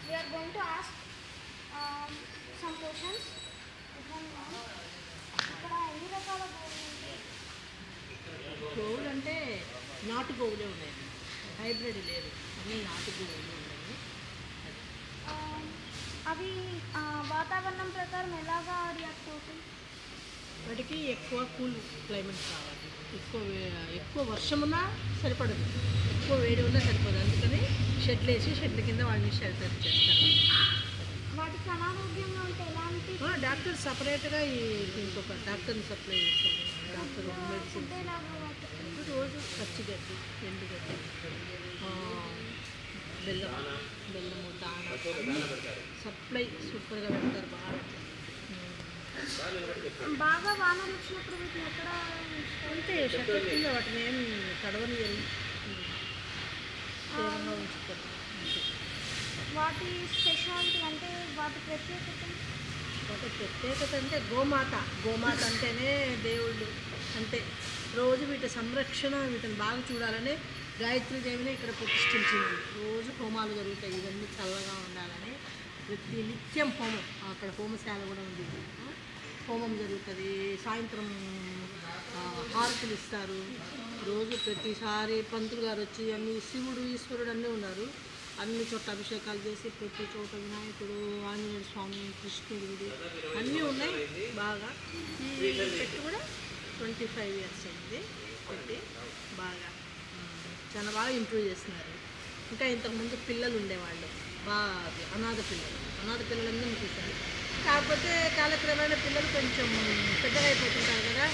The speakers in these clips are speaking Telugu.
we are going to ask some questions. ఇక్కడ ఎన్ని రకాల గోవులు ఉంటాయి? గోవులు అంటే నాటు గోవులే ఉన్నాయి, హైబ్రిడ్ లేదు, అన్నీ నాటు గోవులు ఉన్నాయి. అవి వాతావరణం ప్రకారం ఎలాగా రియాక్ట్ అవుతాయి? వాటికి ఎక్కువ కూల్ క్లైమేట్ కావాలి, ఎక్కువ వర్షం ఉన్నా సరిపడదు, ఎక్కువ వేడి ఉన్నా సరిపడదు. అందుకని షెడ్లు వేసి షెడ్ల కింద వాటిని షెల్టర్ చేస్తారు. వాటికి అనారోగ్యంగా ఉంటే ఎలాంటి డాక్టర్ సపరేట్గా ఇంకొక డాక్టర్ని సప్లై చేస్తారు. డాక్టర్ మెడిసిన్ రోజు పచ్చిగడ్డి, ఎండుగడ్డి, బెల్లము, దాన సప్లై సూపర్గా పెడతారు. బాగా వానలు వచ్చినప్పుడు వీటిని ఎక్కడ అంతే షట్టర్ కింద వాటిని ఏం తడవని ఉంచుతారు. వాటి స్పెషాలిటీ అంటే వాటి ప్రత్యేకత అంటే గోమాత అంటేనే దేవుళ్ళు. అంటే రోజు వీటి సంరక్షణ, వీటిని బాగా చూడాలని గాయత్రీదేవిని ఇక్కడ ప్రతిష్ఠించింది. రోజు హోమాలు జరుగుతాయి, ఇవన్నీ చల్లగా ఉండాలని ప్రతి నిత్యం హోమం. అక్కడ హోమశాల కూడా ఉంది, హోమం జరుగుతుంది. సాయంత్రం హారతులు ఇస్తారు. రోజు ప్రతిసారి పంతులు గారు వచ్చి అన్ని శివుడు ఈశ్వరుడు అన్నీ ఉన్నారు, అన్ని చోట్ల అభిషేకాలు చేసి ప్రతి చోట వినాయకుడు, ఆంజనేయ స్వామి, కృష్ణుడు అన్నీ ఉన్నాయి బాగా. ఈ పెట్టి కూడా 25 years అయింది పెట్టి, బాగా చాలా బాగా ఇంప్రూవ్ చేస్తున్నారు. ఇంకా ఇంతకుముందు పిల్లలు ఉండేవాళ్ళు, బాగా అనాథ పిల్లలందరూ చూశారు. కాకపోతే కాలక్రమేణా పిల్లలు కొంచెం పెద్దగా అయిపోతుంటారు కదా,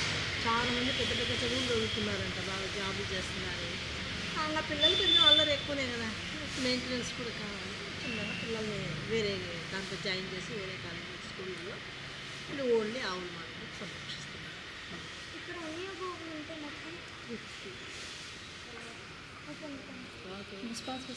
చాలా మంది పెద్ద పెద్ద చదువులు చదువుతున్నారంట, బాగా జాబులు చేస్తున్నారు. అలా పిల్లలు కొంచెం అల్లరి ఎక్కువనే కదా, మెయింటెనెన్స్ కూడా కావాలి. చిన్నగా పిల్లల్ని వేరే దాంట్లో జాయిన్ చేసి వేరే కాలేజీ స్కూళ్ళలో వీళ్ళు ఓన్లీ ఆవులు మాత్రం సంరక్షిస్తున్నారు. ఇక్కడ ఎన్ని గోవులు ఉంటాయి మొత్తం? 50.